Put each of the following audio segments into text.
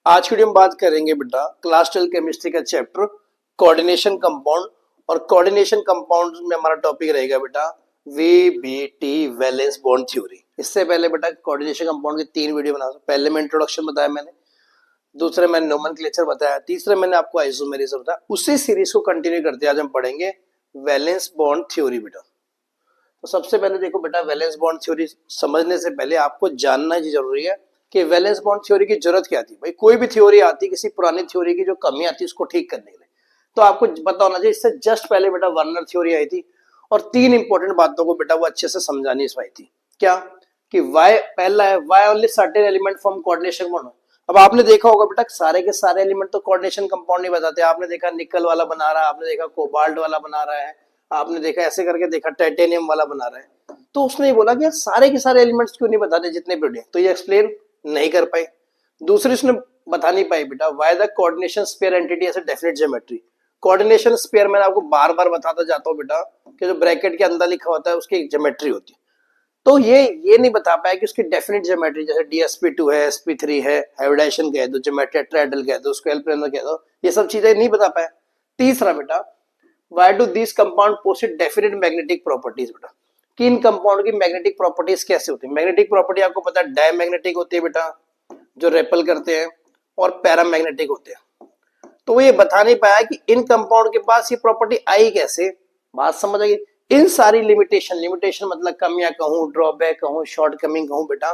आज की वीडियो में बात करेंगे बेटा क्लास 12 केमिस्ट्री का चैप्टर कोऑर्डिनेशन कंपाउंड। और कोऑर्डिनेशन कंपाउंड में हमारा टॉपिक रहेगा बेटा वीबीटी वैलेंस बॉन्ड थ्योरी। इससे पहले बेटा कोऑर्डिनेशन कंपाउंड की 3 वीडियो बना, पहले में इंट्रोडक्शन बताया मैंने, दूसरे मैंने नोमेनक्लेचर बताया, तीसरे मैंने आपको आइसोमेरिज्म बताया। उसी सीरीज को कंटिन्यू करते आज हम पढ़ेंगे वैलेंस बॉन्ड थ्योरी बेटा। तो सबसे पहले देखो बेटा, वैलेंस बॉन्ड थ्योरी समझने से पहले आपको जानना ही जरूरी है कि वैलेंस बॉन्ड थ्योरी की जरूरत क्या थी। भाई कोई भी थ्योरी आती, किसी पुरानी थ्योरी की जो कमी आती है उसको ठीक करने के लिए, तो आपको पता होना चाहिए। इससे जस्ट पहले बेटा वर्नर थ्योरी आई थी और 3 इंपॉर्टेंट बातों को बेटा वो अच्छे से समझानी इसमें आई थी। क्या कि वाई, पहला है why only certain element from coordination compound. अब आपने देखा होगा बेटा सारे के सारे एलिमेंट तो कोऑर्डिनेशन कंपाउंड नहीं बताते। आपने देखा निकल वाला बना रहा है, आपने देखा कोबाल्ट वाला बना रहा है, आपने देखा ऐसे करके देखा टाइटेनियम वाला बना रहा है। तो उसने ये बोला कि सारे के सारे एलिमेंट्स क्यों नहीं बताते जितने भी, तो ये एक्सप्लेन नहीं कर पाई। दूसरी उसने बता नहीं पाई बेटा why the coordination sphere entity as a definite geometry. Coordination sphere मैंने आपको बार बार बताता जाता हूं बेटा कि जो ब्रैकेट के अंदर लिखा होता है उसकी एक ज्योमेट्री होती है। तो ये नहीं बता पाया कि उसकी डेफिनेट ज्योमेट्री, जैसे DsP2 है, sp3 है, हाइब्रिडाइजेशन कह दो, ज्योमेट्री टेट्राहेड्रल कह दो, स्क्वायर प्लेनर कह दो, ये सब चीजें नहीं बता पाया। तीसरा बेटा why do this compound possess definite magnetic properties बेटा, कि इन कंपाउंड की मैग्नेटिक प्रॉपर्टीज कैसे होती है। मैग्नेटिक प्रॉपर्टी आपको पता है डायमैग्नेटिक होती है बेटा जो रेपल करते हैं, और पैरामैग्नेटिक होते हैं। तो वो ये बता नहीं पाया कि इन कंपाउंड के पास ये प्रॉपर्टी आई कैसे। बात समझ आई। इन सारी लिमिटेशन मतलब कमियां कहूं, ड्रॉबैक कहूं, शॉर्टकमिंग कहूं बेटा,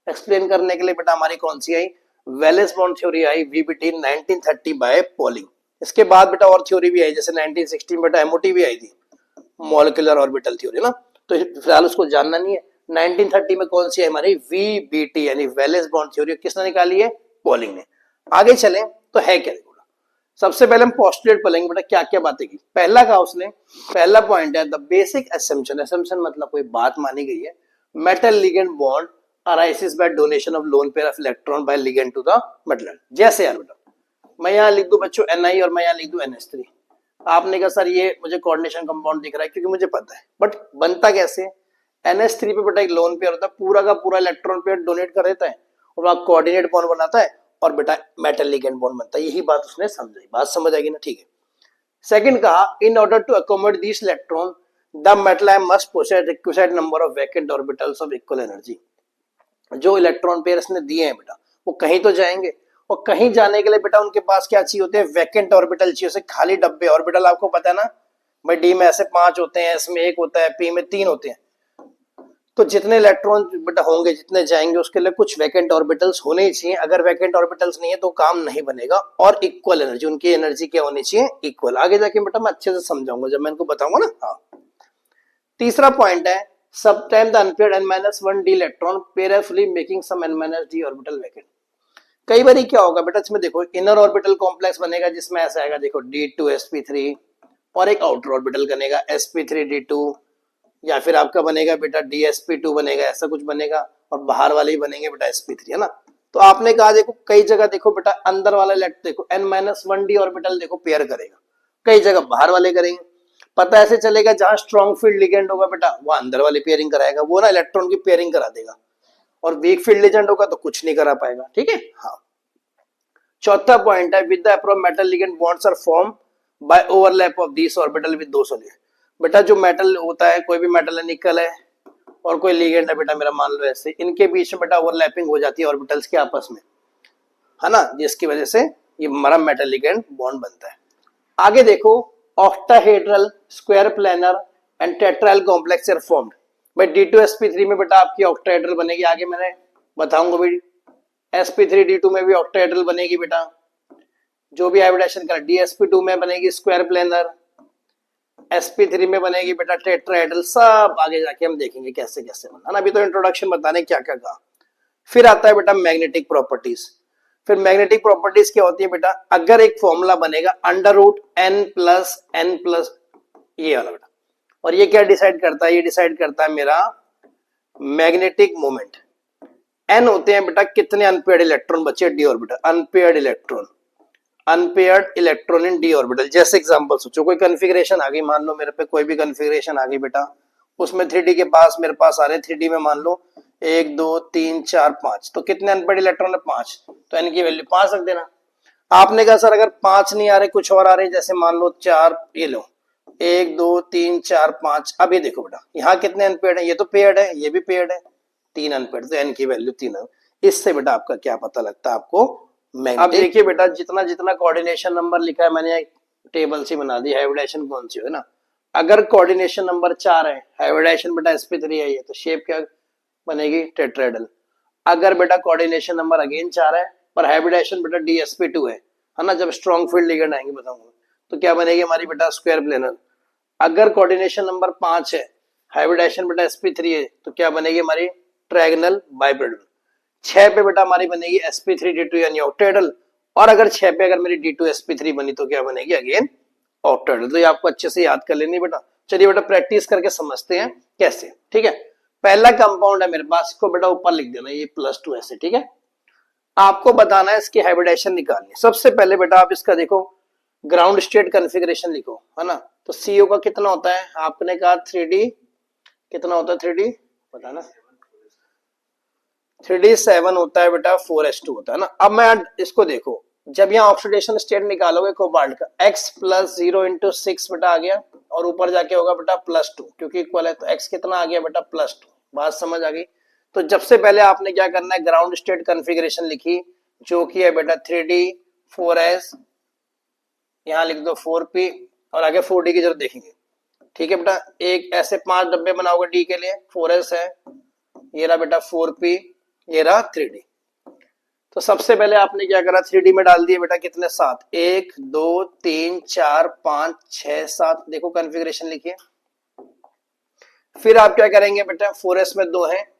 एक्सप्लेन करने के लिए बेटा हमारी कौन सी आई, वैलेंस बॉन्ड थ्योरी आई वीबीटी 1930 बाय पॉलिंग। इसके बाद बेटा और थ्योरी भी आई, जैसे 1916 बेटा एमओटी भी आई थी, मॉलिक्यूलर ऑर्बिटल थ्योरी ना। तो फिलहाल उसको जानना नहीं है। 1930 में कौन सी है हमारी वीबीटी यानी वैलेंस बॉन्ड थ्योरी, किसने निकाली है, पॉलिंग ने। आगे चलें तो है क्या, सबसे पहले हम पोस्टुलेट पढ़ेंगे बेटा क्या क्या बातें की। पहला कहा उसने, पहला पॉइंट है द बेसिक असम्पशन। असम्पशन मतलब कोई बात मानी गई है, metal ligand bond arises by donation of lone pair of electron by ligand to the metal. जैसे यार बेटा मैं यहाँ लिख दूं बच्चों Ni और मैं यहाँ लिख दूं NH3। आपने कहा सर ये मुझे कोऑर्डिनेशन कंपाउंड दिख रहा है, क्योंकि मुझे पता है, बट बनता कैसे। NH3 पे बेटा एक लोन पेयर होता है, पूरा का पूरा इलेक्ट्रॉन पेयर डोनेट कर देता है और वहां कोऑर्डिनेट बॉन्ड बनाता है और बेटा मेटल लिगेंड बॉन्ड बनता है। यही बात उसने समझाई, बात समझ आएगी ना, ठीक है। सेकंड कहा in order to accommodate this electron the metal ion must possess requisite number of vacant orbitals of equal energy. जो इलेक्ट्रॉन पेयर्स ने दिए हैं बेटा वो कहीं तो जाएंगे, और कहीं जाने के लिए बेटा उनके पास क्या चाहिए होते हैं, वैकेंट ऑर्बिटल चाहिए, उसे खाली डब्बे। ऑर्बिटल आपको पता है ना भाई, डी में ऐसे 5 होते हैं, एस में 1 होता है, पी में 3 होते हैं। तो जितने इलेक्ट्रॉन बेटा होंगे, जितने जाएंगे, उसके लिए कुछ वैकेंट ऑर्बिटल्स होने ही चाहिए। अगर वैकेंट ऑर्बिटल्स नहीं है तो काम नहीं बनेगा। और इक्वल एनर्जी, उनकी एनर्जी क्या होनी चाहिए, इक्वल। आगे जाके बेटा मैं अच्छे से समझाऊंगा जब मैं इनको बताऊंगा ना। हाँ, तीसरा पॉइंट है सब time the unpaired n-1 d electron पेयरफुली making some n-d orbital vacant. कई बार क्या होगा बेटा, इसमें देखो इनर ऑर्बिटल कॉम्प्लेक्स बनेगा जिसमें ऐसा आएगा, देखो D2sp3, और एक आउटर ऑर्बिटल बनेगा sp3d2, या फिर आपका बनेगा बेटा DsP2 बनेगा, ऐसा कुछ बनेगा, और बाहर वाले ही बनेंगे बेटा sp3, है ना। तो आपने कहा देखो कई जगह देखो बेटा अंदर वाला इलेक्ट्रॉन देखो n-1d ऑर्बिटल देखो पेयर करेगा, कई जगह बाहर वाले करेंगे। पता ऐसे चलेगा जहां स्ट्रॉन्ग फील्ड लिगेंड होगा बेटा वो अंदर वाले पेयरिंग कराएगा, वो ना इलेक्ट्रॉन की पेयरिंग करा देगा, और वीक फील्ड लिगेंड होगा तो कुछ नहीं करा पाएगा, ठीक है। हाँ, चौथा पॉइंट है with the approach metal ligand bonds are form by overlap of this orbital with two solution. बेटा जो मेटल होता है, कोई भी मेटल है, निकल है और कोई लिगेंड है बेटा मेरा, मान लो ऐसे, इनके बीच में बेटा ओवरलैपिंग हो जाती है ऑर्बिटल्स के आपस में, है ना, जिसकी वजह से ये हमारा मेटल लिगेंड बॉन्ड बनता है। आगे देखो octahedral, square planar and tetrahedral complex are formed. भाई D2sp3 में बेटा आपकी ऑक्टाहेड्रल बनेगी, आगे मैंने बताऊंगा भाई sp3d2 में भी ऑक्टाहेड्रल बनेगी बेटा। जो भी हाइब्रिडाइजेशन कर DsP2 में बनेगी स्क्वायर प्लेनर, sp3 में बनेगी बेटा टेट्राहेड्रल। सब आगे जाके हम देखेंगे कैसे कैसे बना ना, अभी तो इंट्रोडक्शन बताने क्या क्या कहा। फिर आता है बेटा मैग्नेटिक प्रॉपर्टीज। फिर मैग्नेटिक प्रॉपर्टीज क्या होती है बेटा, अगर एक फॉर्मूला बनेगा √n+n+ ये वाला बेटा, और ये क्या डिसाइड करता है, ये डिसाइड करता है मेरा मैग्नेटिक मोमेंट। n होते हैं बेटा कितने अनपेयर्ड इलेक्ट्रॉन बचे d orbital, unpaired electron in d orbital. जैसे एग्जांपल सोचो कोई कॉन्फ़िगरेशन आ गई, मान लो मेरे पे कोई भी कॉन्फ़िगरेशन आ गई बेटा, उसमें 3d के पास मेरे पास आ रहे 3d में मान लो 1 2 3 4 5, तो कितने अनपेड इलेक्ट्रॉन है 5, तो n की वैल्यू 5 रख देना। आपने कहा सर अगर 5 नहीं आ रहे कुछ और आ रहे, जैसे मान लो 4, ये लो 1 2 3 4 5। अब ये देखो बेटा यहाँ कितने अनपेड है, ये तो पेयर्ड है, ये भी पेयर्ड है, 3 अनपेड, तो n की वैल्यू 3 है। इससे बेटा आपका क्या पता लगता है आपको मैग्नेटिक। अब देखिए बेटा जितना जितना कोऑर्डिनेशन नंबर लिखा है मैंने एक टेबल सी बना दी, हाइब्रिडाइजेशन कौन सी है ना। अगर कोऑर्डिनेशन नंबर 4 है, हाइब्रिडाइजेशन बेटा sp3 है, ये तो शेप क्या बनेगी, टेट्राहेड्रल। अगर बेटा कोऑर्डिनेशन नंबर अगेन 4 है पर हाइब्रिडाइजेशन बेटा dsp2 है ना, जब स्ट्रॉन्ग फील्ड लिगेंड आएंगे बताऊंगा, तो क्या बनेगी हमारी बेटा स्क्वायर प्लेनर। अगर कोऑर्डिनेशन नंबर 5 है, हाइब्रिडाइजेशन बेटा sp3 है, तो क्या बनेगी हमारी ट्रायगोनल बाइपोलर। 6 पे बेटा हमारी बनेगी sp3d2 यानी ऑक्टेहेड्रल, और अगर 6 पे अगर मेरी d2 sp3 बनी तो क्या बनेगी अगेन ऑक्टेहेड्रल। तो ये आपको अच्छे से याद कर लेनी बेटा। चलिए बेटा प्रैक्टिस करके समझते हैं कैसे, ठीक है। पहला कंपाउंड है मेरे पास, इसको बेटा ऊपर लिख देना ये +2 ऐसे, ठीक है। आपको बताना है इसकी हाइब्रिडाइजेशन निकालनी। सबसे पहले बेटा आप इसका देखो ग्राउंड स्टेट कॉन्फ़िगरेशन लिखो, है ना। तो CO का कितना होता है, आपने कहा 3D कितना होता है, 3D बताना, 3D 7 होता है बेटा, 4s2 होता है ना। अब मैं इसको देखो, जब यहाँ ऑक्सीडेशन स्टेट निकालोगे कोबाल्ट का, x + 0 × 6 बेटा आ गया, और ऊपर जाके होगा बेटा +2 क्योंकि इक्वल है, तो x कितना आ गया बेटा +2। बात समझ आ गई। तो जब से पहले आपने क्या करना है, ग्राउंड स्टेट कॉन्फ़िगरेशन लिखी जो कि है बेटा 3D 4s, यहाँ लिख दो 4p, और आगे 4d की जरूरत देखेंगे, ठीक है बेटा। एक ऐसे 5 डब्बे बनाओगे d के लिए, 4s है, ये रहा बेटा 4p, ये रहा 3D। तो सबसे पहले आपने क्या करा, 3D में डाल दिए बेटा कितने 7, 1 2 3 4 5 6 7, देखो कॉन्फ़िगरेशन लिखिए। फिर आप क्या करेंगे बेटा, 4s में 2 है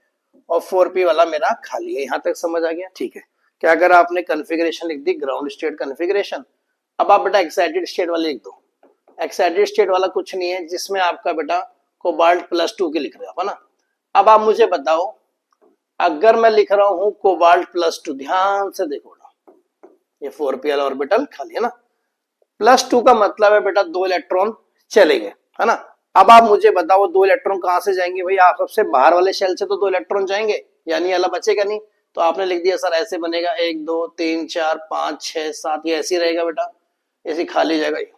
और 4p वाला मेरा खाली है, यहां तक समझ आ गया, ठीक है। क्या करा आपने, कॉन्फ़िगरेशन लिख दी, ग्राउंड स्टेट कॉन्फ़िगरेशन। अब आप बेटा एक्साइटेड स्टेट वाले लिख दो। एक्साइटेड स्टेट वाला कुछ नहीं है, जिसमें आपका बेटा कोबाल्ट +2 की लिख रहे हो, है ना। अब आप मुझे बताओ, अगर मैं लिख रहा हूं कोबाल्ट +2, ध्यान से देखो ना, ये 4p वाला ऑर्बिटल खाली है ना, +2 का मतलब है बेटा 2 इलेक्ट्रॉन चले गए, है ना। अब आप मुझे बताओ 2 इलेक्ट्रॉन कहां से जाएंगे, भाई आप सबसे बाहर वाले शेल से तो 2 इलेक्ट्रॉन जाएंगे, यानी अला बचेगा नहीं। तो आपने लिख दिया सर ऐसे बनेगा 1 2 3 4 5 6 7, ये ऐसे ही रहेगा बेटा, ऐसे खाली जाएगा ये।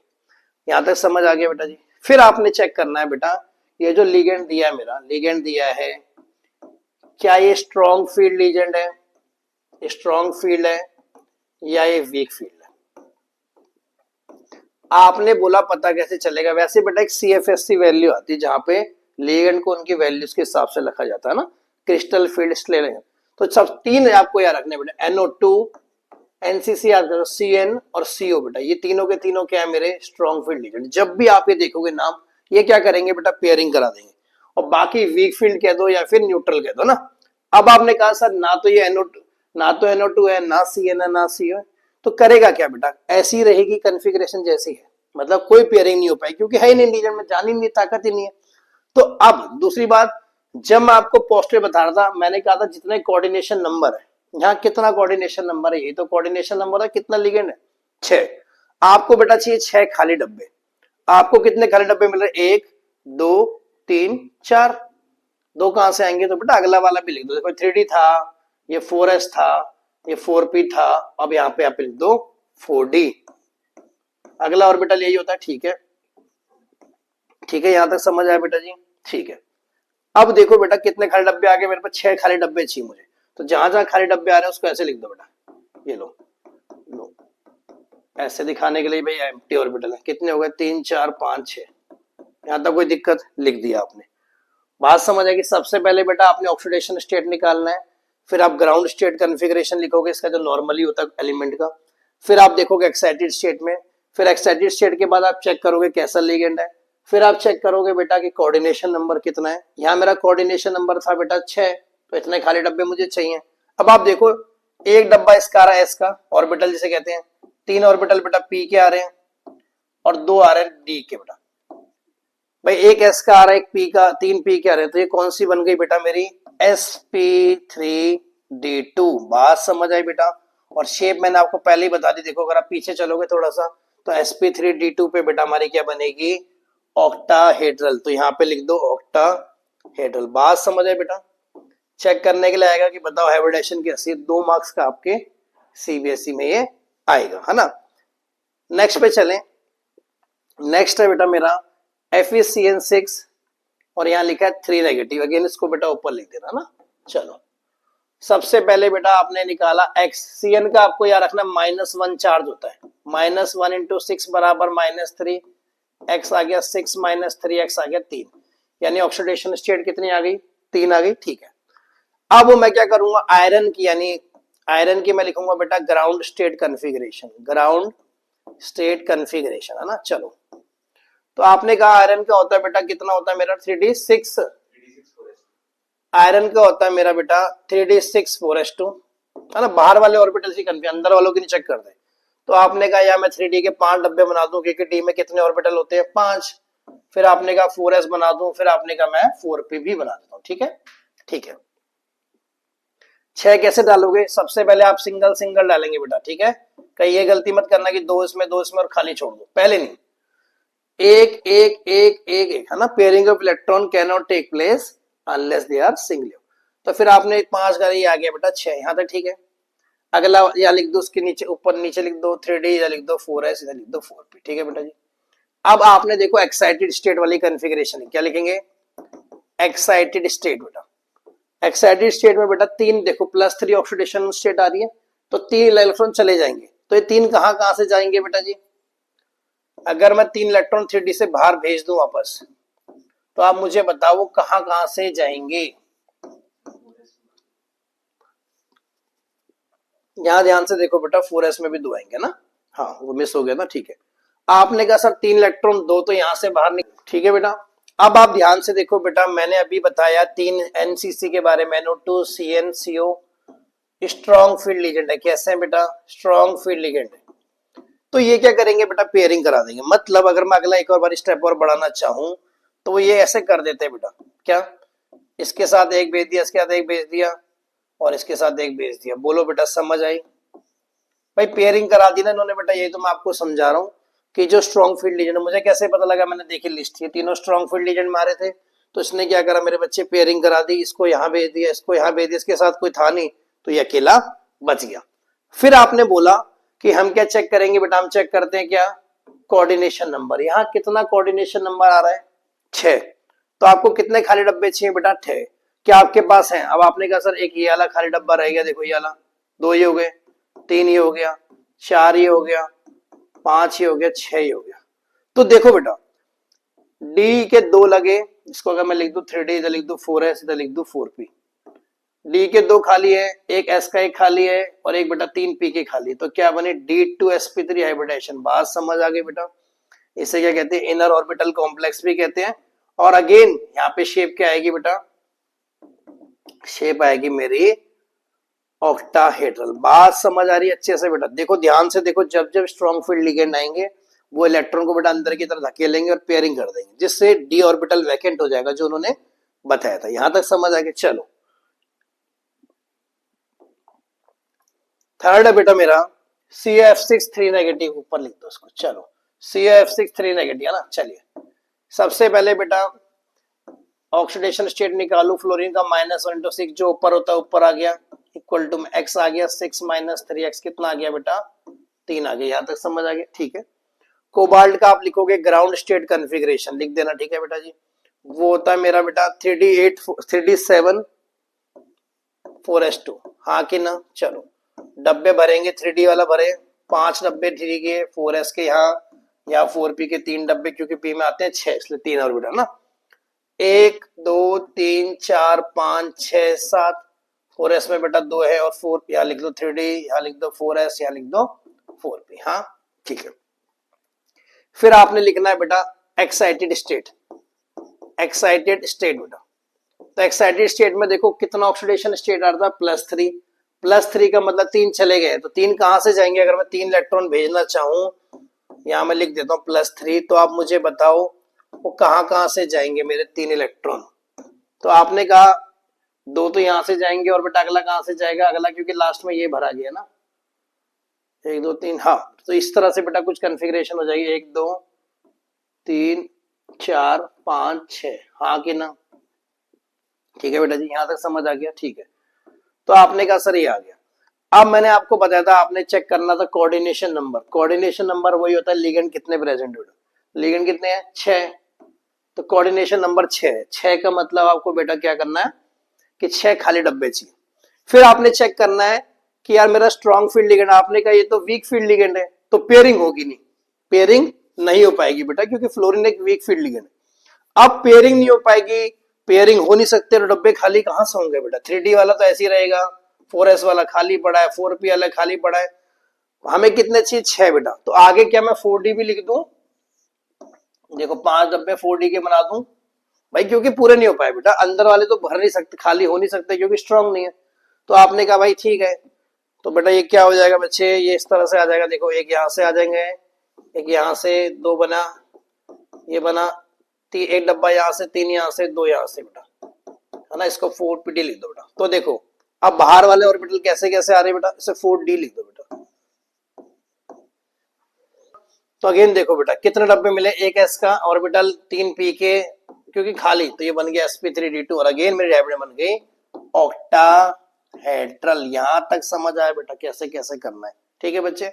यहां तक समझ आ गया बेटा जी। फिर आपने चेक करना है बेटा, ये जो लिगेंड दिया है मेरा, लिगेंड दिया है, क्या ये स्ट्रॉन्ग फील्ड लिगेंड है, स्ट्रॉन्ग फील्ड है या ये वीक फील्ड है। आपने बोला पता कैसे चलेगा, वैसे बेटा एक CFSC वैल्यू आती है जहां पे लिगेंड को उनकी वैल्यूज के हिसाब से रखा जाता है ना, क्रिस्टल फील्ड स्लेलिंग। तो सब 3 आपको याद रखने बेटा, NO2 NCC याद करो, CN और CO बेटा, ये तीनों के तीनों क्या है मेरे स्ट्रॉन्ग फील्ड लिगेंड। जब भी आप ये देखोगे नाम, ये क्या करेंगे बेटा पेयरिंग करा देंगे, और बाकी वीक फील्ड कह दो या फिर न्यूट्रल कह दो ना। अब आपने कहा सर ना तो ये NO2 ना तो NO2 है, ना CN है, ना CO है, तो करेगा क्या बेटा, ऐसी रहेगी कॉन्फ़िगरेशन जैसी है, मतलब कोई पेयरिंग नहीं हो पाई क्योंकि है ही नहीं लिगेंड में, जान ही नहीं, ताकत ही नहीं है। तो अब दूसरी बात, जब मैं आपको पोस्टर बता रहा था, मैंने कहा था जितने कोऑर्डिनेशन नंबर है, यहाँ कितना कोऑर्डिनेशन नंबर है, ये तो कोऑर्डिनेशन नंबर है, कितना लिगेंड है 6। आपको बेटा चाहिए 6 खाली डब्बे। आपको कितने खाली डब्बे मिल रहे, 1 2 3 4, 2 कहां से आएंगे, तो बेटा अगला वाला भी लिख दो। देखो 3D था, ये 4s था, ये 4p था, अब यहाँ पे आप लिख दो 4d, अगला ऑर्बिटल यही होता है, ठीक है, ठीक है, यहां तक समझ आया बेटा जी, ठीक है। अब देखो बेटा कितने खाली डब्बे आ गए मेरे पास, 6 खाली डब्बे चाहिए मुझे। तो जहां जहां खाली डब्बे आ रहे हैं उसको ऐसे लिख दो बेटा, ये लो लो, ऐसे दिखाने के लिए भाई एम्प्टी ऑर्बिटल है, कितने हो गए 3 4 5 6, यहां तक कोई दिक्कत, लिख दिया आपने। बात समझ आएगी। सबसे पहले बेटा आपने ऑक्सीडेशन स्टेट निकालना है, फिर आप ग्राउंड स्टेट कॉन्फ़िगरेशन लिखोगे इसका जो नॉर्मली होता है एलिमेंट का, फिर आप देखोगे एक्साइटेड स्टेट में, फिर एक्साइटेड स्टेट के बाद आप चेक करोगे कैसा लिगेंड है, फिर आप चेक करोगे बेटा कि कोऑर्डिनेशन नंबर कितना है। यहाँ मेरा कोऑर्डिनेशन नंबर था बेटा 6, तो इतने खाली डब्बे मुझे चाहिए। अब आप देखो एक डब्बा इसका आ रहा है, एस का ऑर्बिटल जिसे कहते हैं, 3 ऑर्बिटल बेटा पी के आ रहे हैं और 2 आ रहे हैं डी के बेटा। भाई एक एस का आ रहा है, एक पी का, 3 पी के आ रहे हैं, तो ये कौन सी बन गई बेटा मेरी sp3d2। बात समझ आई बेटा। और शेप मैंने आपको पहले ही बता दी, देखो अगर आप पीछे चलोगे थोड़ा सा, तो sp3d2 पे बेटा हमारी क्या बनेगी ऑक्टाहेड्रल, तो यहाँ पे लिख दो ऑक्टाहेड्रल। बात समझ आए बेटा। चेक करने के लिए आएगा कि बताओ हाइब्रिडेशन कैसी है, 2 मार्क्स का आपके सीबीएसई में ये आएगा, है ना। नेक्स्ट पे चलें। नेक्स्ट है बेटा मेरा FeCN6 और यहाँ लिखा है 3 नेगेटिव। अगेन इसको बेटा ऊपर लिख देना ना। चलो सबसे पहले बेटा आपने निकाला x, Cn का आपको याद रखना -1 चार्ज होता है, -1 इंटू 6 बराबर -3, x आ गया 6 -3 x आ गया 3, यानी ऑक्सीडेशन स्टेट कितनी आ गई, 3 आ गई। ठीक है, अब मैं क्या करूंगा, आयरन की, यानी आयरन की मैं लिखूंगा बेटा ground state configuration, ground state configuration, है ना। चलो तो आपने कहा आयरन का होता है बेटा कितना होता है मेरा 3d6, आयरन का होता है मेरा बेटा 3d6 4s2, है ना। बाहर वाले ऑर्बिटल से कन्फ्यूज, अंदर वालों की नहीं चेक कर दे। तो आपने कहा या मैं 3d के 5 डब्बे बना दूं क्योंकि डी में कितने ऑर्बिटल होते हैं 5, फिर आपने कहा 4s बना दूं, फिर आपने कहा मैं 4p भी बना देता हूं। ठीक है, ठीक है। 6 कैसे डालोगे, सबसे पहले आप सिंगल सिंगल डालेंगे बेटा। ठीक है, कहीं ये गलती मत करना कि 2 इसमें 2 इसमें और खाली छोड़ दो, पहले नहीं, एक एक एक एक एक, है ना। Pairing of electron cannot take place unless they are single. तो फिर आपने 5 का ये आ गया बेटा 6, यहां तक ठीक है। अगला या लिख दो उसके नीचे, ऊपर नीचे लिख दो 3d, या लिख दो 4s, इधर लिख दो 4p। ठीक है बेटा जी। अब आपने देखो एक्साइटेड स्टेट वाली कॉन्फ़िगरेशन, क्या लिखेंगे, एक्साइटेड स्टेट बेटा। एक्साइटेड स्टेट में बेटा 3 देखो +3 ऑक्सीडेशन स्टेट आ रही है, तो 3 इलेक्ट्रॉन चले जाएंगे। तो ये 3 कहां से जाएंगे बेटा जी, अगर मैं 3 इलेक्ट्रॉन 3d से बाहर भेज दूं वापस, तो आप मुझे बताओ वो कहां से जाएंगे। यहां ध्यान से देखो बेटा 4s में भी 2 आएंगे ना, हाँ वो मिस हो गया था। ठीक है, आपने कहा सर 3 इलेक्ट्रॉन 2 तो यहां से बाहर निकल। ठीक है बेटा, अब आप ध्यान से देखो बेटा, मैंने अभी बताया 3 NCC के बारे में, NO2 CnCO strong field ligand है। कैसे है बेटा, स्ट्रॉन्ग फील्ड लिगेंड है। तो ये क्या करेंगे बेटा, पेयरिंग करा देंगे। मतलब अगर मैं अगला एक और बार स्टेप और बढ़ाना चाहूं तो वो ये ऐसे कर देते हैं बेटा, क्या, इसके साथ एक भेज दिया, इसके साथ एक भेज दिया, और इसके साथ एक भेज दिया। बोलो बेटा समझ आई, भाई पेयरिंग करा दी ना इन्होंने बेटा। ये तो मैं आपको समझा रहा हूँ कि जो स्ट्रॉन्ग फील्ड लीजेंड, मुझे कैसे पता लगा, मैंने देखी लिस्ट थी, तीनों स्ट्रॉन्ग फील्ड लीजेंड मारे थे। तो इसने क्या करा, मेरे बच्चे पेयरिंग करा दी, इसको यहाँ भेज दिया, इसको यहाँ भेज दिया, इसके साथ कोई था नहीं, तो ये अकेला बच गया। फिर आपने बोला कि हम क्या चेक करेंगे बेटा, हम चेक करते हैं क्या, कोऑर्डिनेशन नंबर। यहाँ कितना कोऑर्डिनेशन नंबर आ रहा है, 6। तो आपको कितने खाली डब्बे चाहिए बेटा, 6। क्या आपके पास है, अब आपने कहा सर एक ये वाला खाली डब्बा रह गया, देखो ये वाला, 2 ये हो गए, 3 ये हो गया, 4 ये हो गया, 5 ये हो गया, 6 ये हो गया। तो देखो बेटा डी के 2 लगे, इसको अगर मैं लिख दूं 3d, इधर लिख दूं 4s, इधर लिख दूं 4p। डी के 2 खाली है, एक s का एक खाली है, और एक बेटा 3 p के खाली है। तो क्या बने, D2sp3 हाइब्रिडेशन। बात समझ आ गई बेटा। इसे क्या कहते हैं, इनर ऑर्बिटल कॉम्प्लेक्स भी कहते हैं। और अगेन यहाँ पे शेप क्या आएगी बेटा, शेप आएगी मेरी ऑक्टाहेड्रल। बात समझ आ रही है अच्छे से बेटा। देखो ध्यान से देखो, जब जब स्ट्रॉन्ग फील्ड लिगेंड आएंगे वो इलेक्ट्रॉन को बेटा अंदर की तरफ धकेलेंगे और पेयरिंग कर देंगे, जिससे डी ऑर्बिटल वैकेंट हो जाएगा, जो उन्होंने बताया था। यहां तक समझ आ गया। चलो थर्ड है बेटा मेरा CF6 3 नेगेटिव, ऊपर लिख दो उसको। चलो CF6 3 नेगेटिव है ना। चलिए सबसे पहले बेटा ऑक्सीडेशन स्टेट निकालू, फ्लोरीन का -1 इंटू 6 जो ऊपर होता है ऊपर आ गया, इक्वल टू x आ गया 6 - 3x, कितना आ गया बेटा, 3 आ गया। यहां तक समझ आ गया। ठीक है, कोबाल्ट का आप लिखोगे ग्राउंड स्टेट कॉन्फ़िगरेशन लिख देना। ठीक है बेटा जी, वो होता है मेरा बेटा 3d7 4s2, हाँ कि ना। चलो डब्बे भरेंगे, 3d वाला भरे 5 डब्बे 3d के, 4s के यहाँ 4p के 3 डब्बे, क्योंकि p में आते हैं 6 इसलिए 3 और बेटा ना। 1 2 3 4 5 6 7, 4s में बेटा 2 है, और 4 यहाँ लिख दो 3d, यहाँ लिख दो 4s, यहाँ लिख दो 4p। हाँ ठीक है। फिर आपने लिखना है बेटा एक्साइटेड स्टेट, एक्साइटेड स्टेट बेटा। तो एक्साइटेड स्टेट में देखो कितना ऑक्सीडेशन स्टेट आ रहा था, +3। +3 का मतलब 3 चले गए, तो 3 कहां से जाएंगे, अगर मैं 3 इलेक्ट्रॉन भेजना चाहूं, यहां मैं लिख देता हूं +3, तो आप मुझे बताओ वो कहां से जाएंगे मेरे 3 इलेक्ट्रॉन। तो आपने कहा 2 तो यहां से जाएंगे, और बेटा अगला कहां से जाएगा, अगला क्योंकि लास्ट में ये भरा गया ना, 1 2 3, हाँ। तो इस तरह से बेटा कुछ कॉन्फ़िगरेशन हो जाएगी, 1 2 3 4 5 6, हाँ कि ना। ठीक है बेटा जी, यहां तक समझ आ गया? ठीक है, तो आपने कहा सर ये आ गया। अब मैंने आपको बताया था आपने चेक करना था कोऑर्डिनेशन नंबर। कोऑर्डिनेशन नंबर वही होता है लिगेंड कितने प्रेजेंट बेटा, लिगेंड कितने हैं? 6। तो कोऑर्डिनेशन नंबर 6 है। 6 का मतलब आपको बेटा क्या करना है कि 6 खाली डब्बे चाहिए। फिर आपने चेक करना है कि यार मेरा स्ट्रॉन्ग फील्ड लिगेंड, आपने कहा ये तो वीक फील्ड लिगेंड है, तो पेयरिंग होगी नहीं, पेयरिंग नहीं हो पाएगी बेटा, क्योंकि फ्लोरीन एक वीक फील्ड लिगेंड है। अब पेयरिंग नहीं हो पाएगी, पेयरिंग हो नहीं सकते, तो डब्बे खाली कहां से होंगे बेटा? 3D वाला तो ऐसे ही रहेगा, 4s वाला खाली पड़ा है, 4p वाला खाली पड़ा है। हमें कितने चाहिए? 6 बेटा। तो आगे क्या मैं 4D भी लिख दूं? देखो 5 डब्बे 4D के बना दूं भाई, क्योंकि पूरे नहीं हो पाए बेटा, अंदर वाले तो भर नहीं सकते, खाली हो नहीं सकते, क्योंकि स्ट्रांग नहीं है। तो आपने कहा भाई ठीक है, तो बेटा ये क्या हो जाएगा बच्चे, ये इस तरह से आ जाएगा। देखो एक यहां से आ जाएंगे, एक यहां से, 2 बना, ये बना, एक डब्बा यहां से, 3 यहां से, 2 यहां से बेटा, है ना। इसको 4PD लिख दो बेटा। तो देखो अब बाहर वाले ऑर्बिटल कैसे कैसे आ रहे हैं बेटा, इसे 4D लिख दो बेटा। तो अगेन देखो बेटा कितने डब्बे मिले, एक एस का ऑर्बिटल, 3 पी के, क्योंकि खाली, तो ये बन गया sp3d2, और अगेन मेरी डायग्राम बन गई ऑक्टाहेड्रल। यहां तक समझ आया बेटा कैसे कैसे करना है? ठीक है बच्चे,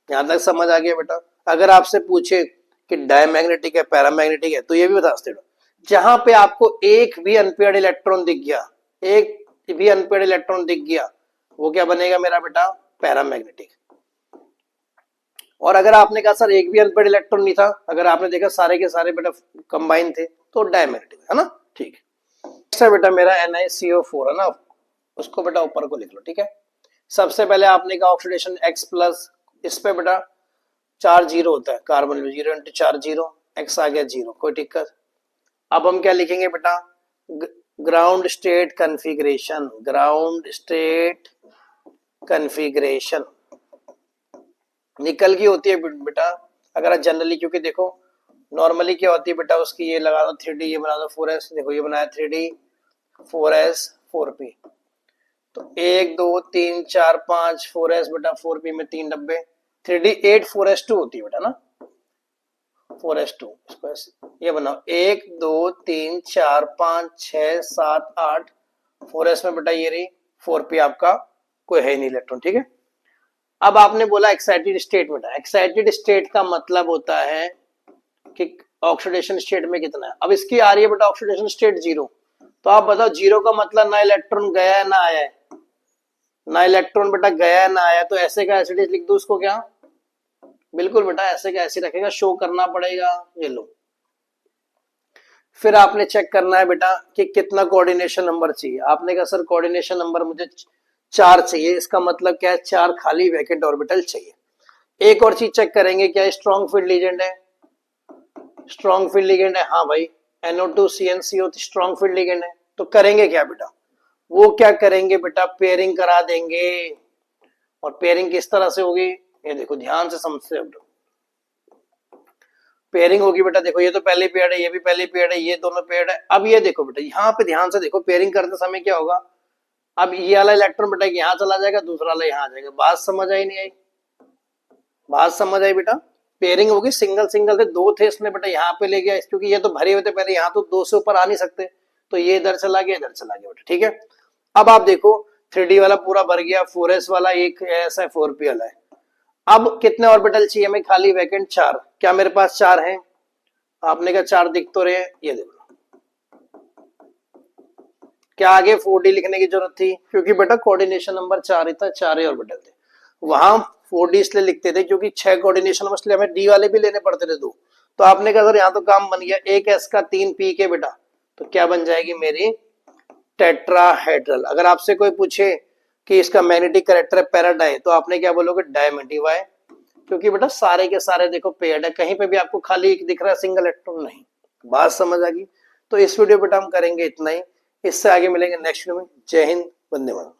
यहां तक समझ आ गया बेटा। अगर आपसे पूछे कि डायमैग्नेटिक है पैरामैग्नेटिक है, तो ये भी बता सकते हो। जहां पे आपको एक भी अनपेयर्ड इलेक्ट्रॉन दिख गया, एक भी अनपेयर्ड इलेक्ट्रॉन दिख गया, वो क्या बनेगा मेरा बेटा? पैरामैग्नेटिक। और अगर आपने कहा सर एक भी अनपेयर्ड इलेक्ट्रॉन नहीं था, अगर आपने देखा सारे के सारे बेटा कंबाइन थे, तो डायमैग्नेटिक, है ना। ठीक है, नेक्स्ट है बेटा मेरा NiCO4, है ना, उसको बेटा ऊपर को लिख लो। ठीक है, सबसे पहले आपने कहा ऑक्सीडेशन X+, इस पे बेटा चार्ज 0 होता है, कार्बन 0 इंटू चार्ज 0, X आ गया 0, कोई दिक्कत। अब हम क्या लिखेंगे बेटा? Ground state configuration, ground state configuration निकल की होती है बेटा। अगर जनरली, क्योंकि देखो नॉर्मली क्या होती है बेटा उसकी, ये लगा दो 3D, ये बना दो 4s, देखो ये बनाया 3D 4s 4p, तो 1 2 3 4 5 4s बेटा, 4p में 3 डब्बे, 3D 8 4s2 होती है बेटा ना, 4s2। इसको ये बनाओ 1 2 3 4 5 6 7 8, 4s में बेटा ये रही 4p, आपका कोई है नहीं इलेक्ट्रॉन। ठीक है, अब आपने बोला एक्साइटेड स्टेट बेटा, एक्साइटेड स्टेट का मतलब होता है कि ऑक्सीडेशन स्टेट में कितना है। अब इसकी आ रही है बेटा ऑक्सीडेशन स्टेट 0, तो आप बताओ 0 का मतलब ना इलेक्ट्रॉन गया है ना आया है, ना इलेक्ट्रॉन बेटा गया है ना आया, तो ऐसे का एसिड लिख दो उसको क्या? बिल्कुल बेटा ऐसे का ऐसे रखेगा, शो करना पड़ेगा, ये लो। फिर आपने चेक करना है बेटा कि कितना कोऑर्डिनेशन नंबर चाहिए। आपने कहा सर कोऑर्डिनेशन नंबर मुझे 4 चाहिए, इसका मतलब क्या है? 4 खाली वैकेंट ऑर्बिटल चाहिए। एक और चीज चेक करेंगे, क्या स्ट्रॉन्ग फील्ड लिगेंड है? स्ट्रॉन्ग फील्ड लिगेंड है, हाँ भाई, NO2 CnCO strong field ligand है। तो करेंगे क्या बेटा? वो क्या करेंगे बेटा? पेयरिंग करा देंगे। और पेयरिंग किस तरह से होगी, ये देखो ध्यान से समझते हो। पेयरिंग होगी बेटा, देखो ये तो पहली पेयर है, ये भी पहली पेयर है, ये दोनों पेयर है। अब ये देखो बेटा, यहाँ पे ध्यान से देखो, पेयरिंग करते समय क्या होगा? अब ये वाला इलेक्ट्रॉन बेटा यहाँ चला जाएगा, दूसरा वाला यहाँ आ जाएगा। बात समझ आई नहीं आई? बात समझ आई बेटा? पेयरिंग होगी सिंगल सिंगल थे, 2 थे, इसने बेटा यहाँ पे ले गया, क्योंकि ये तो भरे हुए थे पहले, यहाँ तो 2 से ऊपर आ नहीं सकते, तो ये इधर चला गया, इधर चला गया बेटा। ठीक है, अब आप देखो 3D वाला पूरा भर गया, 4s वाला एक ऐसा है, 4p वाला है। अब कितने ऑर्बिटल चाहिए हमें? खाली वैकेंट 4। क्या मेरे पास 4 है? आपने कहा 4 दिख तो रहे, ये देखो। क्या आगे 4D लिखने की जरूरत थी? क्योंकि बेटा कोऑर्डिनेशन नंबर 4 ही था, 4 ही ऑर्बिटल थे। वहां 4D इसलिए लिखते थे क्योंकि 6 कोऑर्डिनेशन नंबर, इसलिए हमें D वाले भी लेने पड़ते थे 2। तो आपने कहा सर यहाँ तो काम बन गया, एक S का 3 P के बेटा, तो क्या बन जाएगी मेरी? टेट्राहेड्रल। अगर आपसे कोई पूछे कि इसका मैग्नेटिक कैरेक्टर है पैराडाई, तो आपने क्या बोलोगे? डायमेंटी। वाई? क्योंकि बेटा सारे के सारे देखो पेयर्ड है, कहीं पे भी आपको खाली एक दिख रहा है, सिंगल इलेक्ट्रॉन नहीं। बात समझ आ गई? तो इस वीडियो बेटा हम करेंगे इतना ही, इससे आगे मिलेंगे नेक्स्ट वीडियो में। जय हिंद, वंदे मातरम।